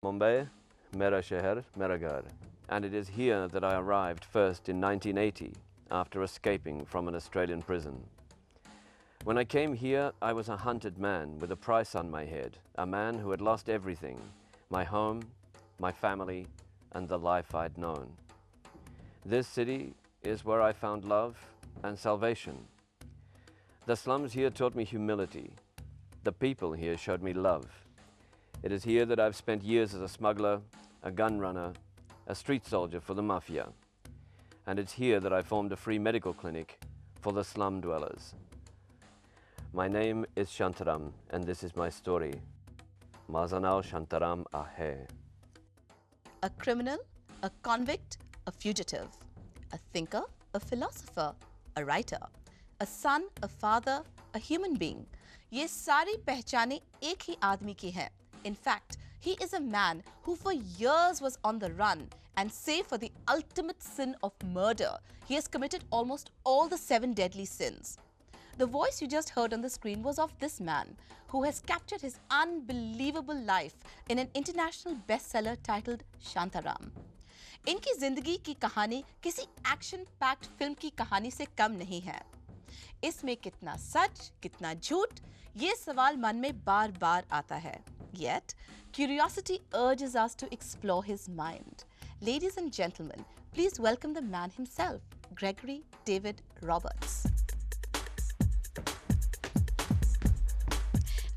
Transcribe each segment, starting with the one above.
Mumbai, Mera Sheher, Mera Ghar. And it is here that I arrived first in 1980 after escaping from an Australian prison. When I came here, I was a hunted man with a price on my head, a man who had lost everything, my home, my family, and the life I'd known. This city is where I found love and salvation. The slums here taught me humility. The people here showed me love. It is here that I've spent years as a smuggler, a gun runner, a street soldier for the mafia. And it's here that I formed a free medical clinic for the slum dwellers. My name is Shantaram, and this is my story. Mazanao Shantaram Ahe. A criminal, a convict, a fugitive, a thinker, a philosopher, a writer, a son, a father, a human being. ये सारी पहचानें एक ही आदमी की हैं. In fact, he is a man who for years was on the run, and save for the ultimate sin of murder, he has committed almost all the 7 deadly sins. The voice you just heard on the screen was of this man who has captured his unbelievable life in an international bestseller titled Shantaram. इनकी जिंदगी की कहानी किसी action packed film की कहानी से कम नहीं है. इसमें कितना सच, कितना झूठ, ये सवाल मन में बार-बार आता है. Yet, curiosity urges us to explore his mind. Ladies and gentlemen, please welcome the man himself, Gregory David Roberts.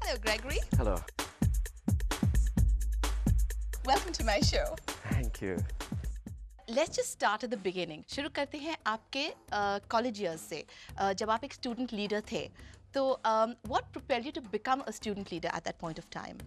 Hello, Gregory. Hello. Welcome to my show. Thank you. Let's just start at the beginning. शुरू करते हैं आपके college years से. जब आप एक student leader थे, तो what propelled you to become a student leader at that point of time?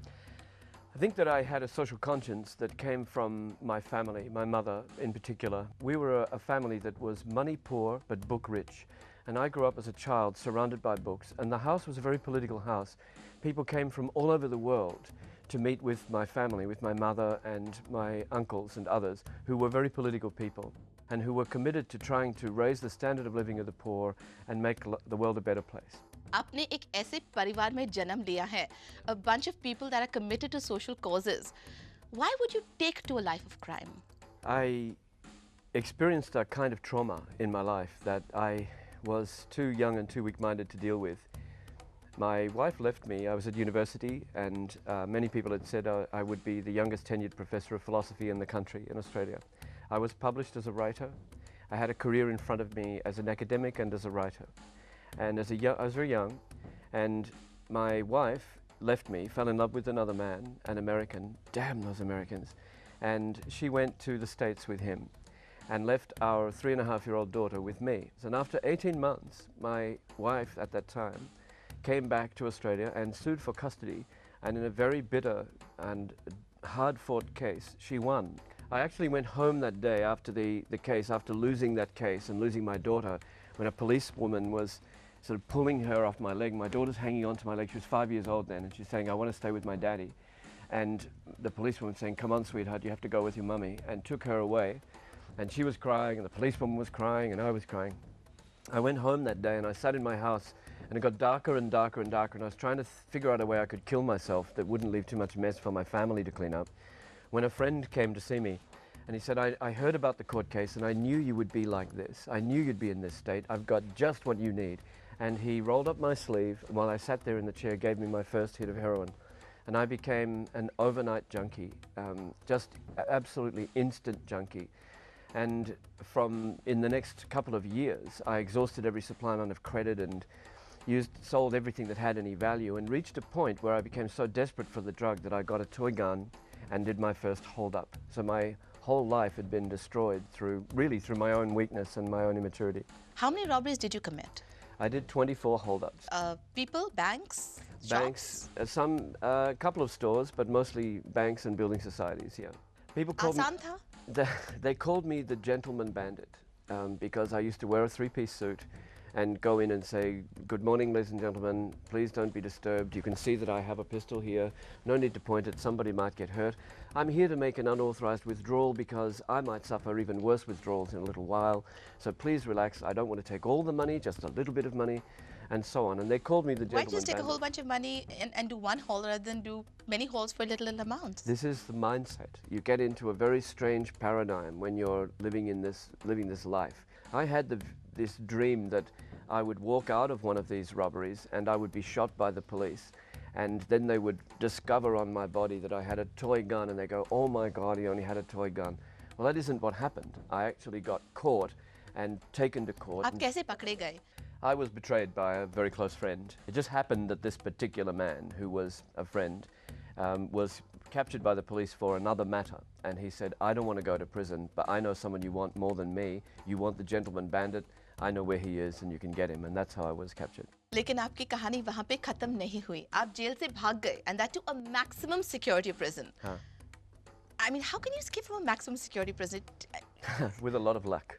I think that I had a social conscience that came from my family, my mother in particular. We were a family that was money poor but book rich. And I grew up as a child surrounded by books, and the house was a very political house. People came from all over the world to meet with my family, with my mother and my uncles and others who were very political people and who were committed to trying to raise the standard of living of the poor and make the world a better place. आपने एक ऐसे परिवार में जन्म लिया है, a bunch of people that are committed to social causes. Why would you take to a life of crime? I experienced a kind of trauma in my life that I was too young and too weak-minded to deal with. My wife left me. I was at university, and many people had said I would be the youngest tenured professor of philosophy in the country, in Australia. I was published as a writer. I had a career in front of me as an academic and as a writer. And I was very young, and my wife left me, fell in love with another man, an American. Damn those Americans. And she went to the States with him and left our 3.5-year-old daughter with me. And after 18 months, my wife at that time came back to Australia and sued for custody, and in a very bitter and hard-fought case, she won. I actually went home that day after the case, after losing that case and losing my daughter, when a policewoman was sort of pulling her off my leg. My daughter's hanging onto my leg. She was 5 years old then, and she's saying, "I want to stay with my daddy." And the policewoman saying, "Come on, sweetheart, you have to go with your mummy," and took her away. And she was crying, and the policewoman was crying, and I was crying. I went home that day, and I sat in my house, and it got darker and darker and darker, and I was trying to figure out a way I could kill myself that wouldn't leave too much mess for my family to clean up, when a friend came to see me, and he said, I heard about the court case, and I knew you would be like this. I knew you'd be in this state. I've got just what you need. And he rolled up my sleeve, and while I sat there in the chair, gave me my first hit of heroin. And I became an overnight junkie, just absolutely instant junkie. And in the next couple of years, I exhausted every supply line of credit and sold everything that had any value, and reached a point where I became so desperate for the drug that I got a toy gun and did my first hold-up. So my whole life had been destroyed through my own weakness and my own immaturity. How many robberies did you commit? I did 24 hold-ups. People, banks, Banks, shops? a couple of stores, but mostly banks and building societies, yeah. People called आसान था? They called me the gentleman bandit because I used to wear a 3-piece suit and go in and say, "Good morning, ladies and gentlemen, please don't be disturbed. You can see that I have a pistol here. No need to point it, somebody might get hurt. I'm here to make an unauthorized withdrawal because I might suffer even worse withdrawals in a little while. So please relax. I don't want to take all the money, just a little bit of money. and so on. And they called me the Why gentleman don't you just take a bandit. whole bunch of money and do one haul rather than do many hauls for little amounts? This is the mindset. You get into a very strange paradigm when you're living this life. I had this dream that I would walk out of one of these robberies and I would be shot by the police, and then they would discover on my body that I had a toy gun, and they go, "Oh my God, he only had a toy gun." Well, that isn't what happened. I actually got caught and taken to court. आप कैसे पकड़े गए? I was betrayed by a very close friend. It just happened that this particular man, who was a friend, was captured by the police for another matter. And he said, "I don't want to go to prison, but I know someone you want more than me. You want the gentleman bandit. I know where he is and you can get him." And that's how I was captured. लेकिन आपकी कहानी वहाँ पे खत्म नहीं हुई. आप jail से भाग गए, and that to a maximum security prison. Huh. I mean, how can you escape from a maximum security prison? With a lot of luck.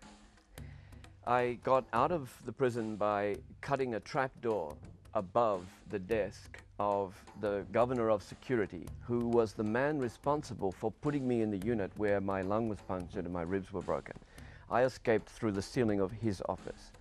I got out of the prison by cutting a trap door above the desk of the governor of security, who was the man responsible for putting me in the unit where my lung was punctured and my ribs were broken. I escaped through the ceiling of his office.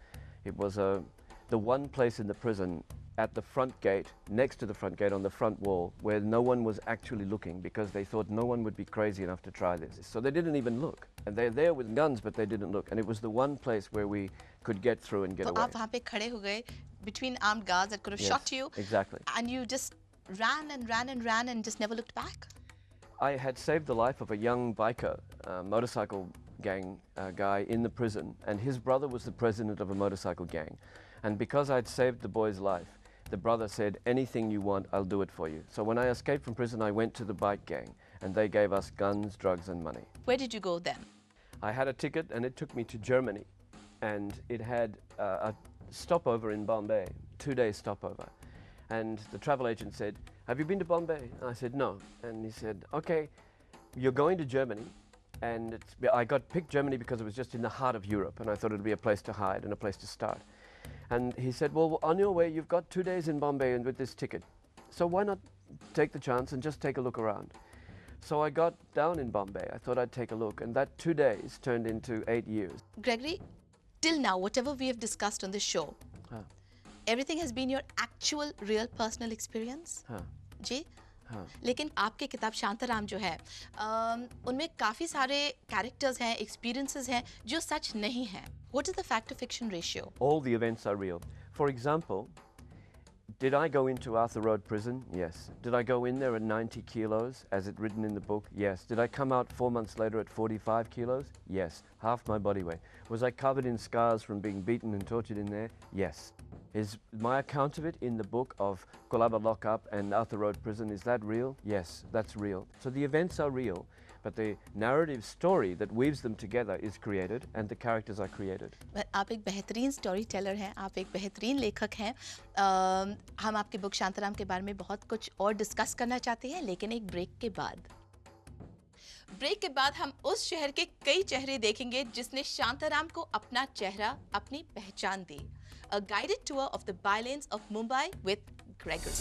It was the one place in the prison at the front gate, next to the front gate on the front wall, where no one was actually looking because they thought no one would be crazy enough to try this. So they didn't even look. And they're there with guns, but they didn't look. And it was the one place where we could get through and get तो away. आप वहाँ पे खड़े हो गए between armed guards that could have Yes, shot you. exactly. And you just ran and ran and ran and just never looked back. I had saved the life of a young biker, motorcycle gang guy in the prison, and his brother was the president of a motorcycle gang. And because I'd saved the boy's life, the brother said, "Anything you want, I'll do it for you." So when I escaped from prison, I went to the bike gang, and they gave us guns, drugs, and money. Where did you go then? I had a ticket, and it took me to Germany, and it had a stopover in Bombay, 2-day stopover. And the travel agent said, "Have you been to Bombay?" And I said, "No." And he said, "Okay, you're going to Germany." And I got picked Germany because it was just in the heart of Europe, and I thought it would be a place to hide and a place to start. And he said, "Well, on your way, you've got 2 days in Bombay and with this ticket. So why not take the chance and just take a look around?" So I got down in Bombay. I thought I'd take a look, and that 2 days turned into 8 years. Gregory, till now, whatever we have discussed on this show, everything has been your actual, real, personal experience? जी? लेकिन आपके किताब शांताराम जो है, उनमें काफ़ी सारे characters हैं, experiences हैं, जो सच नहीं हैं. What is the fact to fiction ratio? All the events are real. For example, did I go into Arthur Road prison? Yes. Did I go in there at 90 kilos, as it written in the book? Yes. Did I come out 4 months later at 45 kilos? Yes. Half my body weight. Was I covered in scars from being beaten and tortured in there? Yes. Is my account of it in the book of Colaba Lockup and Arthur Road Prison, is that real? Yes, that's real. So the events are real, but the narrative story that weaves them together is created and the characters are created. आप एक बेहतरीन story teller हैं, आप एक बेहतरीन लेखक हैं. हम आपके बुक शांताराम के बारे में बहुत कुछ और डिस्कस करना चाहते हैं, लेकिन एक ब्रेक के बाद. ब्रेक के बाद हम उस शहर के कई चेहरे देखेंगे जिसने शांताराम को अपना चेहरा, अपनी पहचान दी. A guided tour of the bylanes of Mumbai with Gregory.